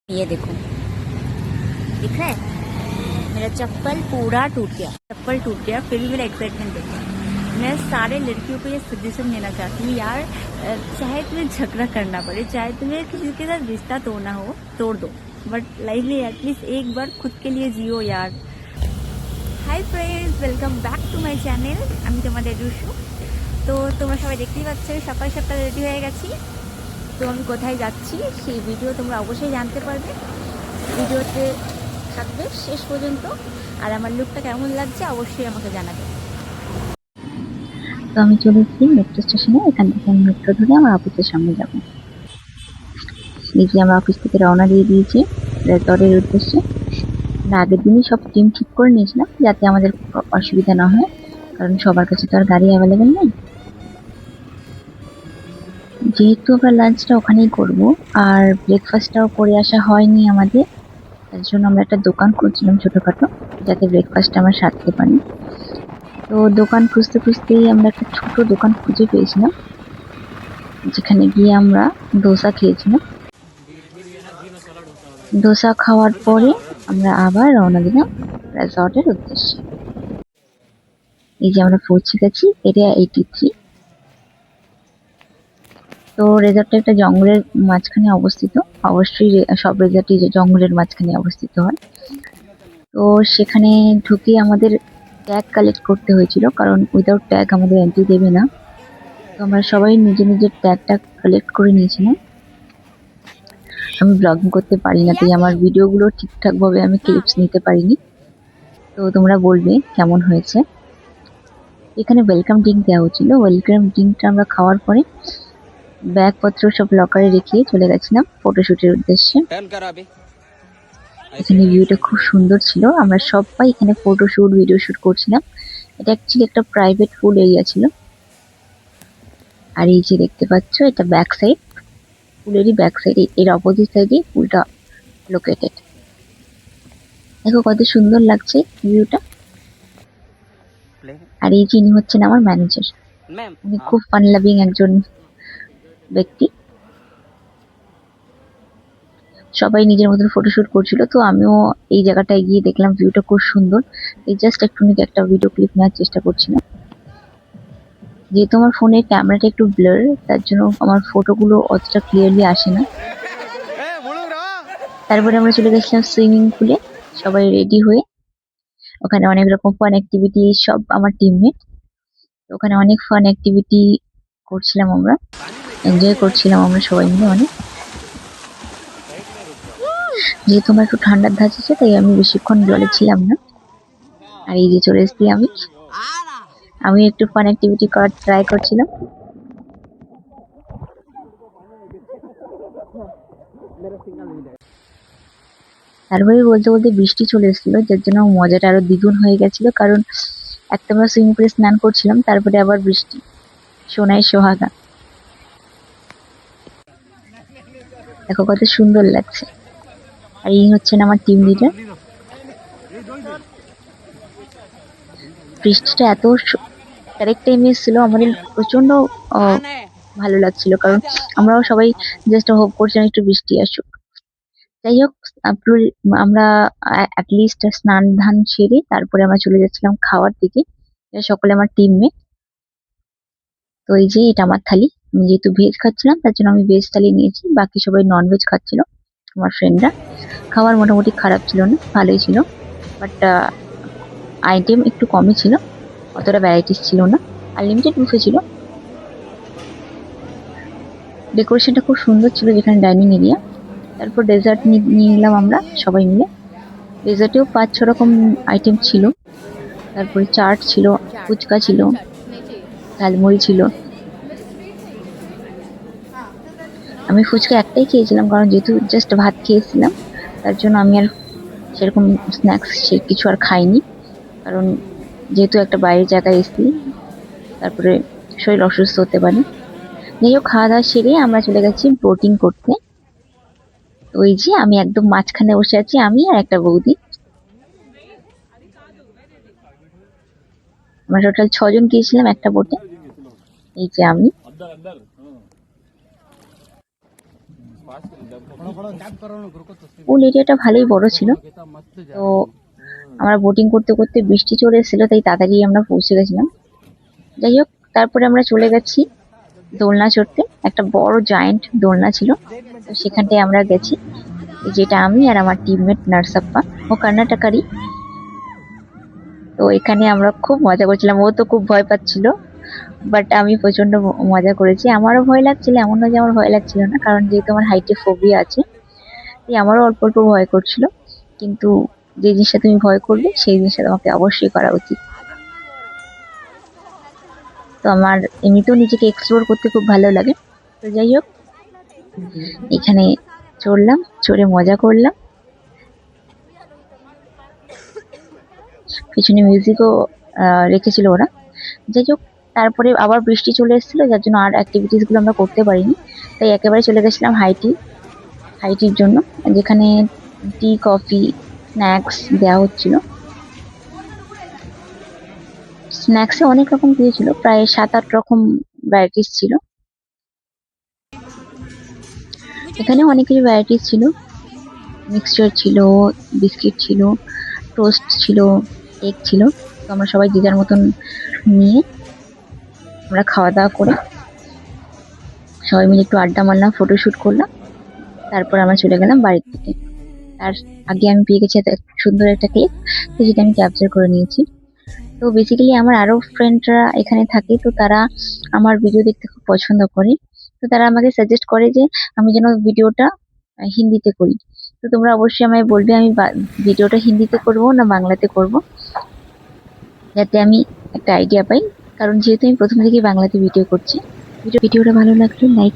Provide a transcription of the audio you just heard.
ये देखो, दिख रहा है मेरा चप्पल पूरा टूट गया। चप्पल टूट गया फिर भी मेरा एक्साइटमेंट देखो। मैं सारे लड़कियों को ये सजेशन देना चाहती हूँ यार, चाहे तुम्हें झगड़ा करना पड़े, चाहे तुम्हें किसी के साथ रिश्ता तोड़ना हो तोड़ दो, बट लाइफ में एटलीस्ट एक बार खुद के लिए जियो यार। Hi friends, welcome back to my channel. আমি তোমাদের রুশু। তো তোমরা সবাই দেখতেই পাচ্ছ সকাল সকাল রেডি হয়ে গেছি। তো আমি কোথায় যাচ্ছি সেই ভিডিও তোমরা অবশ্যই জানতে পারবে, ভিডিওতে থাকবে শেষ পর্যন্ত। আর আমার লুকটা কেমন লাগছে অবশ্যই আমাকে জানাবে। তো আমি চলে এসেছি মেট্রো স্টেশনে। এখান থেকে আমি মেট্রো ধরে আমার অফিসের সামনে যাব। নিজে আমরা অফিস থেকে রওনা দিয়ে দিয়েছি রেজর্টের উদ্দেশ্যে। আগের দিনই সব টিম ঠিক করে নিয়েছিলাম যাতে আমাদের অসুবিধা না হয়, কারণ সবার কাছে তো আর গাড়ি অ্যাভেলেবেল নেই। যেহেতু আমরা লাঞ্চটা ওখানেই করব আর ব্রেকফাস্টটাও করে আসা হয়নি আমাদের, তার জন্য আমরা একটা দোকান খুঁজছিলাম ছোটখাটো, যাতে ব্রেকফাস্ট আমরা সারতে পারি। তো দোকান খুঁজতে খুঁজতেই আমরা একটা ছোট দোকান খুঁজে পেয়েছিলাম, যেখানে গিয়ে আমরা ডোসা খেয়েছিলাম। ডোসা খাওয়ার পরে আমরা আবার রওনা দিলাম রিসর্টের উদ্দেশ্যে। এই যে আমরা পৌঁছে গেছি এরিয়া 83। তো রিসর্টটা একটা জঙ্গলের মাঝখানে অবস্থিত। অবশ্যই সব রিসর্টই জঙ্গলের মাঝখানে অবস্থিত হয়। তো সেখানে ঢুকে আমাদের ট্যাগ কালেক্ট করতে হয়েছিল, কারণ উইদাউট ট্যাগ আমাদের এন্ট্রি দেবে না। তো আমরা সবাই নিজের নিজের ট্যাগটা কালেক্ট করে নিয়েছিলাম। আমি ব্লগিং করতে পারি না, তাই আমার ভিডিওগুলো ঠিকঠাকভাবে আমি ক্লিপস নিতে পারিনি। তো তোমরা বলবে কেমন হয়েছে। এখানে ওয়েলকাম ড্রিঙ্ক দেওয়া হচ্ছিল। ওয়েলকাম ড্রিঙ্কটা আমরা খাওয়ার পরে ব্যাগপত্র সব লকারে রেখে চলে গেছিলাম ফটোশুটের উদ্দেশ্যে। এখানে ভিউটা খুব সুন্দর ছিল। আমরা সবাই এখানে ফটোশুট ভিডিও শুট করছিলাম। এটা অ্যাকচুয়ালি একটা প্রাইভেট পুল এরিয়া ছিল। আর এই যে দেখতে পাচ্ছ এটা ব্যাক সাইড, পুলেরই ব্যাক সাইডে, এর অপোজিট সাইডে পুলটা লোকেটেড। দেখো কত সুন্দর লাগছে ভিউটা। আর এই যিনি হচ্ছেন আমার ম্যানেজার, উনি খুব ফান লাভিং একজন ব্যক্তি। সবাই নিজের মতন ফটোশুট করছিল, তো আমিও এই জায়গাটায় গিয়ে দেখলাম ভিউটা খুব সুন্দর। এই জাস্ট একটুখানি একটা ভিডিও ক্লিপ নেওয়ার চেষ্টা করছিলাম। যেহেতু আমার ফোনের ক্যামেরাটা একটু ব্লার, তার জন্য আমার ফটোগুলো অতটা ক্লিয়ারলি আসে না। তারপরে আমরা চলে গেছিলাম সুইমিং পুলে সবাই রেডি হয়ে। ওখানে অনেক রকম ফান অ্যাক্টিভিটি, সব আমার টিমমেট। ওখানে অনেক ফান অ্যাক্টিভিটি করছিলাম, আমরা এনজয় করছিলাম আমরা সবাই মিলে অনেক। যেহেতু আমার একটু ঠান্ডার ধাঁচ আছে, তাই আমি বেশিক্ষণ জলে ছিলাম না। আর এই যে চলে এসেছি আমি একটু ফান অ্যাক্টিভিটি করার ট্রাই করছিলাম। তারপরে বলতে বলতে বৃষ্টি চলে এসেছিল, যার জন্য মজাটা আরো দ্বিগুণ হয়ে গেছিল। কারণ একটা আমরা সুইমিং পুলে স্নান করছিলাম, তারপরে আবার বৃষ্টি, সোনায় সোহাগা। দেখো কত সুন্দর লাগছে। আর এই হচ্ছেন আমার টিম লিডার। বৃষ্টিটা এত কারেক্ট টাইমে এসেছিল, আমাদের প্রচন্ড ভালো লাগছিল, কারণ আমরাও সবাই জাস্ট হোপ করছিলাম একটু বৃষ্টি আসুক। যাই হোক, আমরা অ্যাটলিস্ট স্নান ধান সেরে তারপরে আমরা চলে যাচ্ছিলাম খাওয়ার দিকে। সকলে আমার টিমমেট। তো এই যে এটা আমার থালি। আমি যেহেতু ভেজ খাচ্ছিলাম তার জন্য আমি ভেজ থালি নিয়েছি, বাকি সবাই নন ভেজ খাচ্ছিল আমার ফ্রেন্ডরা। খাবার মোটামুটি খারাপ ছিল না, ভালোই ছিল, বাট আইটেম একটু কমই ছিল, অতটা ভ্যারাইটিস ছিল না। আনলিমিটেড বুফে ছিল। ডেকোরেশনটা খুব সুন্দর ছিল যেখানে ডাইনিং এরিয়া। তারপর ডেজার্ট নিয়ে নিলাম আমরা সবাই মিলে। ডেজার্টেও 5-6 রকম আইটেম ছিল। তারপরে চাট ছিল, ফুচকা ছিল, ঝালমুড়ি ছিল। আমি ফুচকা একটাই খেয়েছিলাম, কারণ যেহেতু জাস্ট ভাত খেয়েছিলাম, তার জন্য আমি আর সেরকম স্ন্যাক্স কিছু আর খাইনি। কারণ যেহেতু একটা বাইরের জায়গায় এসেছি, তারপরে শরীর অসুস্থ হতে পারে। যাই হোক, খাওয়া দাওয়া সেরে আমরা চলে গেছি বোটিং করতে। ওই যে আমি একদম মাঝখানে বসে আছি, আমি আর একটা বৌদি। আমরা টোটাল 6 জন গিয়েছিলাম একটা বোটে। এই যে আমি। পুল এরিয়াটা ভালোই বড় ছিল। তো আমরা বোটিং করতে করতে বৃষ্টি চলে এসেছিল, তাই তাড়াতাড়ি আমরা পৌঁছে গেছিলাম। যাই হোক, তারপরে আমরা চলে গেছি দোলনা চড়তে। একটা বড় জায়েন্ট দোলনা ছিল, তো সেখানটায় আমরা গেছি, যেটা আমি আর আমার টিমমেট নার্সাপ্পা, ও কর্ণাটকারই। তো এখানে আমরা খুব মজা করছিলাম, ও তো খুব ভয় পাচ্ছিল, বাট আমি প্রচন্ড মজা করেছি। আমারও ভয় লাগছিল, এমন না যে আমার ভয় লাগছিল না, কারণ যেহেতু আমার হাইটে ফোবিয়া আছে, তাই আমারও অল্প অল্প ভয় করছিল। কিন্তু যে জিনিসটা তুমি ভয় করবে সেই জিনিসটা তোমাকে অবশ্যই করা উচিত। তো আমার এমনিতেও নিজেকে এক্সপ্লোর করতে খুব ভালো লাগে। তো যাই হোক, এখানে চড়লাম, চড়ে মজা করলাম। পিছনে মিউজিকও রেখেছিল ওরা। যাই হোক, তারপরে আবার বৃষ্টি চলে এসেছিল, যার জন্য আর অ্যাক্টিভিটিস গুলো আমরা করতে পারিনি। তাই একেবারে চলে গেছিলাম হাইটির জন্য, যেখানে টি, কফি, স্ন্যাক্স দেওয়া হচ্ছিল। স্ন্যাক্সে অনেক রকম দিয়েছিল, প্রায় 7-8 রকম ভ্যারাইটিস ছিল। এখানে অনেক কিছু ভ্যারাইটিস ছিল, মিক্সচার ছিল, বিস্কিট ছিল, টোস্ট ছিল, কেক ছিল। তো আমরা সবাই যে যার মতন নিয়ে আমরা খাওয়া দাওয়া করে সবাই মিলে একটু আড্ডা মারলাম, ফটোশুট করলাম। তারপর আমরা চলে গেলাম বাড়ির দিকে। তার আগে আমি পেয়ে গেছি এত সুন্দর একটা কেক, তো যেটা আমি ক্যাপচার করে নিয়েছি। তো বেসিক্যালি আমার আরো ফ্রেন্ডরা এখানে থাকে, তো তারা আমার ভিডিও দেখতে খুব পছন্দ করে। তো তারা আমাকে সাজেস্ট করে যে আমি যেন ভিডিওটা হিন্দিতে করি। তো তোমরা অবশ্যই আমায় বলবে আমি ভিডিওটা হিন্দিতে করব না বাংলাতে করব, যাতে আমি একটা আইডিয়া পাই। কারণ যেহেতু আমি প্রথম থেকে বাংলাতে ভিডিও করছি। ভিডিওটা ভালো লাগলে লাইক